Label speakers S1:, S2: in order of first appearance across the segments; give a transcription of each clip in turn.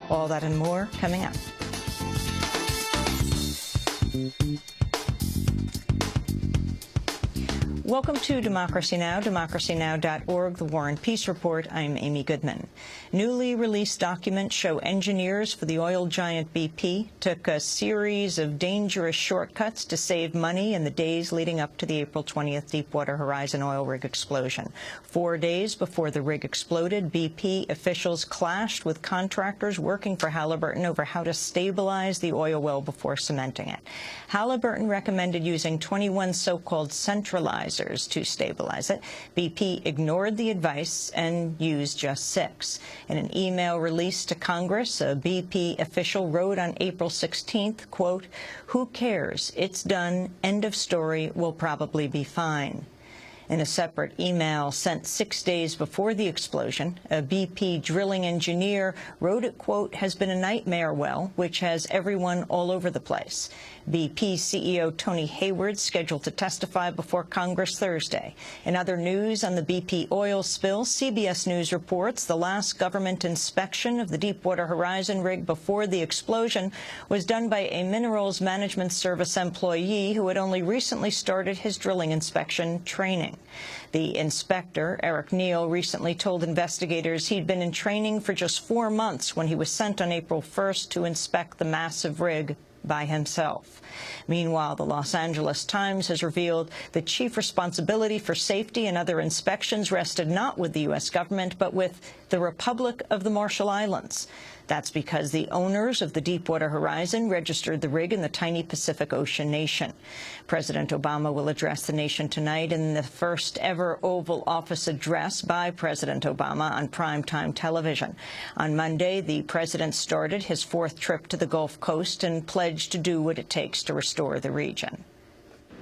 S1: All that and more coming up. Welcome to Democracy Now!, democracynow.org, The War and Peace Report. I'm Amy Goodman. Newly released documents show engineers for the oil giant BP took a series of dangerous shortcuts to save money in the days leading up to the April 20th Deepwater Horizon oil rig explosion. 4 days before the rig exploded, BP officials clashed with contractors working for Halliburton over how to stabilize the oil well before cementing it. Halliburton recommended using 21 so-called centralizers to stabilize it. BP ignored the advice and used just 6. In an email released to Congress, a BP official wrote on April 16th, quote, "Who cares? It's done. End of story. We'll probably be fine." In a separate email sent 6 days before the explosion, a BP drilling engineer wrote it, quote, "has been a nightmare well, which has everyone all over the place." BP CEO Tony Hayward scheduled to testify before Congress Thursday. In other news on the BP oil spill, CBS News reports the last government inspection of the Deepwater Horizon rig before the explosion was done by a Minerals Management Service employee who had only recently started his drilling inspection training. The inspector, Eric Neal, recently told investigators he'd been in training for just 4 months when he was sent on April 1st to inspect the massive rig by himself. Meanwhile, the Los Angeles Times has revealed the chief responsibility for safety and other inspections rested not with the U.S. government, but with the Republic of the Marshall Islands. That's because the owners of the Deepwater Horizon registered the rig in the tiny Pacific Ocean nation. President Obama will address the nation tonight in the first ever Oval Office address by President Obama on primetime television. On Monday, the president started his 4th trip to the Gulf Coast and pledged to do what it takes to restore the region.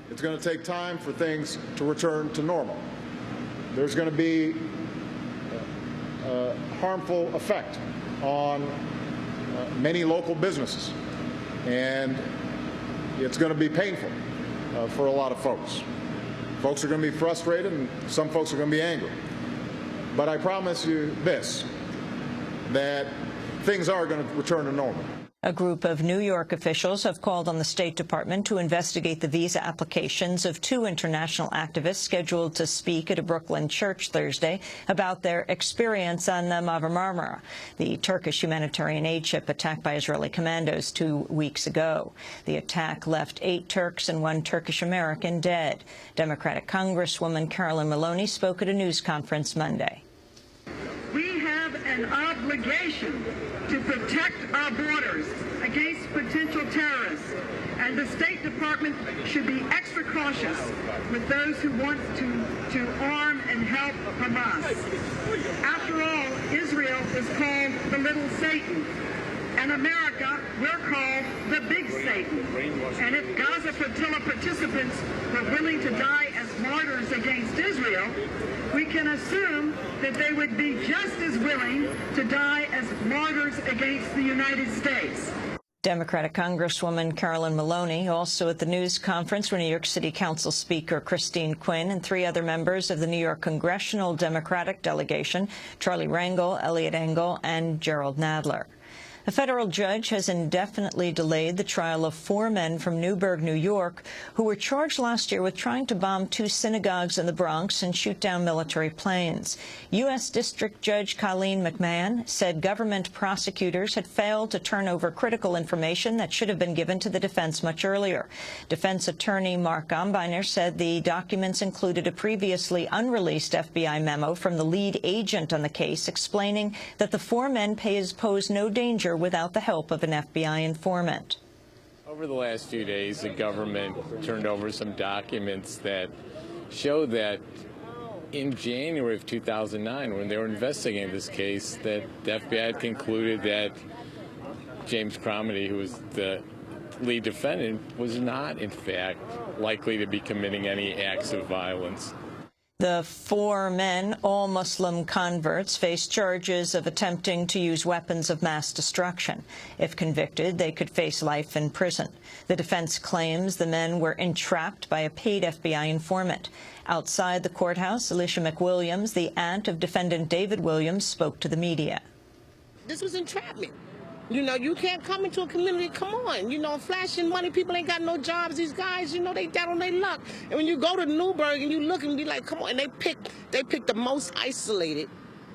S2: It's going to take time for things to return to normal. There's going to be a harmful effect on many local businesses, and it's going to be painful for a lot of folks. Folks are going to be frustrated, and some folks are going to be angry. But I promise you this, that things are going to return to normal.
S1: A group of New York officials have called on the State Department to investigate the visa applications of 2 international activists scheduled to speak at a Brooklyn church Thursday about their experience on the Mavi Marmara, the Turkish humanitarian aid ship attacked by Israeli commandos 2 weeks ago. The attack left 8 Turks and 1 Turkish American dead. Democratic Congresswoman Carolyn Maloney spoke at a news conference Monday.
S3: We have an obligation to protect our borders against potential terrorists, and the State Department should be extra cautious with those who want to arm and help Hamas. After all, Israel is called the Little Satan, and America, we're called the Big Satan. And if Gaza Flotilla participants were willing to die as martyrs against Israel, we can assume that they would be just as willing to die as martyrs against the United States.
S1: Democratic Congresswoman Carolyn Maloney. Also at the news conference were New York City Council Speaker Christine Quinn and 3 other members of the New York Congressional Democratic delegation, Charlie Rangel, Eliot Engel, and Gerald Nadler. A federal judge has indefinitely delayed the trial of 4 men from Newburgh, New York, who were charged last year with trying to bomb 2 synagogues in the Bronx and shoot down military planes. U.S. District Judge Colleen McMahon said government prosecutors had failed to turn over critical information that should have been given to the defense much earlier. Defense attorney Mark Gombiner said the documents included a previously unreleased FBI memo from the lead agent on the case explaining that the 4 men pose no danger without the help of an FBI informant.
S4: Over the last few days, the government turned over some documents that show that in January of 2009, when they were investigating this case, that the FBI had concluded that James Cromedy, who was the lead defendant, was not, in fact, likely to be committing any acts of violence.
S1: The 4 men, all Muslim converts, face charges of attempting to use weapons of mass destruction. If convicted, they could face life in prison. The defense claims the men were entrapped by a paid FBI informant. Outside the courthouse, Alicia McWilliams, the aunt of defendant David Williams, spoke to the media.
S5: This was entrapment. You know, you can't come into a community, come on, you know, flashing money, people ain't got no jobs, these guys, you know, they down on their luck. And when you go to Newburgh and you look and be like, come on, and they pick the most isolated,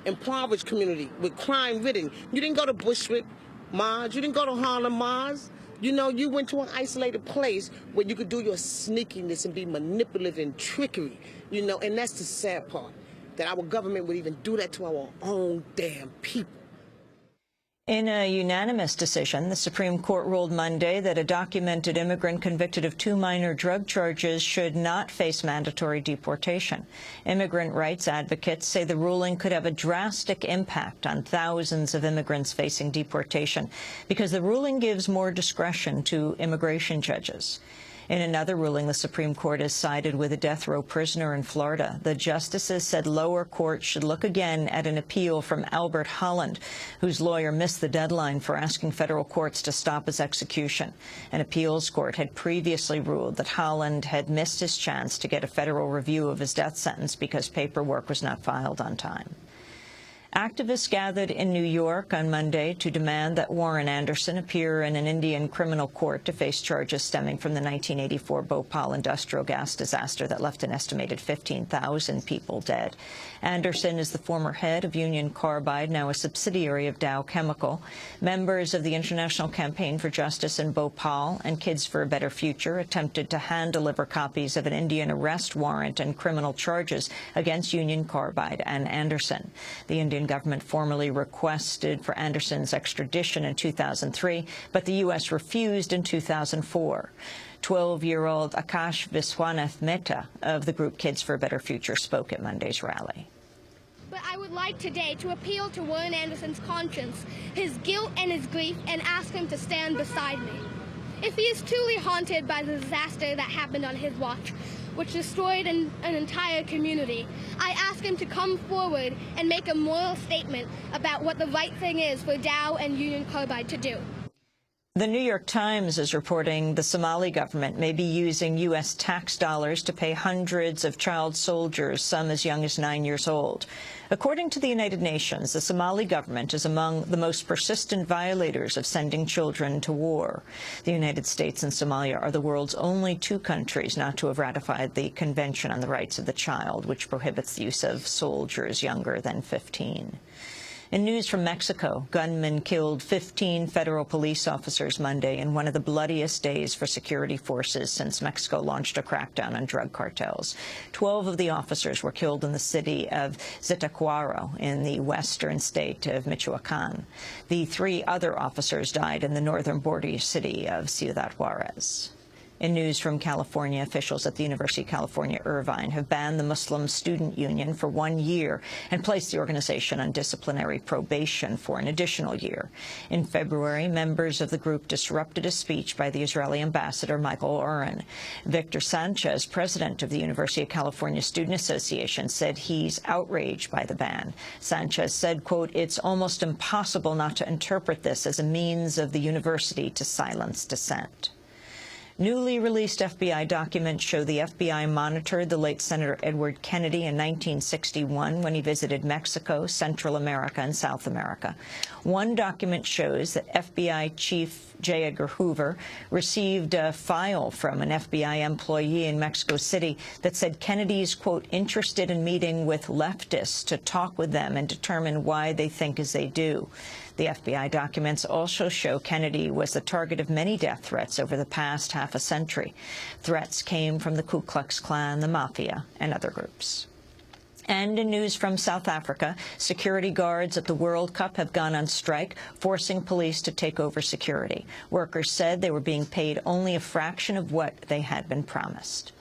S5: impoverished community with crime ridden. You didn't go to Bushwick, Mars, you didn't go to Harlem, Mars. You know, you went to an isolated place where you could do your sneakiness and be manipulative and trickery, you know, and that's the sad part, that our government would even do that to our own damn people.
S1: In a unanimous decision, the Supreme Court ruled Monday that a documented immigrant convicted of 2 minor drug charges should not face mandatory deportation. Immigrant rights advocates say the ruling could have a drastic impact on thousands of immigrants facing deportation because the ruling gives more discretion to immigration judges. In another ruling, the Supreme Court has sided with a death row prisoner in Florida. The justices said lower courts should look again at an appeal from Albert Holland, whose lawyer missed the deadline for asking federal courts to stop his execution. An appeals court had previously ruled that Holland had missed his chance to get a federal review of his death sentence because paperwork was not filed on time. Activists gathered in New York on Monday to demand that Warren Anderson appear in an Indian criminal court to face charges stemming from the 1984 Bhopal industrial gas disaster that left an estimated 15,000 people dead. Anderson is the former head of Union Carbide, now a subsidiary of Dow Chemical. Members of the International Campaign for Justice in Bhopal and Kids for a Better Future attempted to hand-deliver copies of an Indian arrest warrant and criminal charges against Union Carbide and Anderson. The Indian government formally requested for Anderson's extradition in 2003, but the U.S. refused in 2004. 12-year-old Akash Viswanath Mehta of the group Kids for a Better Future spoke at Monday's rally.
S6: But I would like today to appeal to Warren Anderson's conscience, his guilt and his grief, and ask him to stand beside me. If he is truly haunted by the disaster that happened on his watch, which destroyed an entire community, I ask him to come forward and make a moral statement about what the right thing is for Dow and Union Carbide to do.
S1: The New York Times is reporting the Somali government may be using U.S. tax dollars to pay hundreds of child soldiers, some as young as 9 years old. According to the United Nations, the Somali government is among the most persistent violators of sending children to war. The United States and Somalia are the world's only 2 countries not to have ratified the Convention on the Rights of the Child, which prohibits the use of soldiers younger than 15. In news from Mexico, gunmen killed 15 federal police officers Monday in one of the bloodiest days for security forces since Mexico launched a crackdown on drug cartels. 12 of the officers were killed in the city of Zitácuaro in the western state of Michoacán. The 3 other officers died in the northern border city of Ciudad Juarez. In news from California, officials at the University of California, Irvine have banned the Muslim Student Union for 1 year and placed the organization on disciplinary probation for an additional year. In February, members of the group disrupted a speech by the Israeli ambassador, Michael Oren. Victor Sanchez, president of the University of California Student Association, said he's outraged by the ban. Sanchez said, quote, "It's almost impossible not to interpret this as a means of the university to silence dissent." Newly released FBI documents show the FBI monitored the late Senator Edward Kennedy in 1961 when he visited Mexico, Central America, and South America. One document shows that FBI Chief J. Edgar Hoover received a file from an FBI employee in Mexico City that said Kennedy's, quote, "interested in meeting with leftists to talk with them and determine why they think as they do." The FBI documents also show Kennedy was the target of many death threats over the past half a century. Threats came from the Ku Klux Klan, the Mafia, and other groups. And in news from South Africa, security guards at the World Cup have gone on strike, forcing police to take over security. Workers said they were being paid only a fraction of what they had been promised.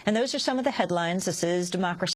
S1: And those are some of the headlines. This is Democracy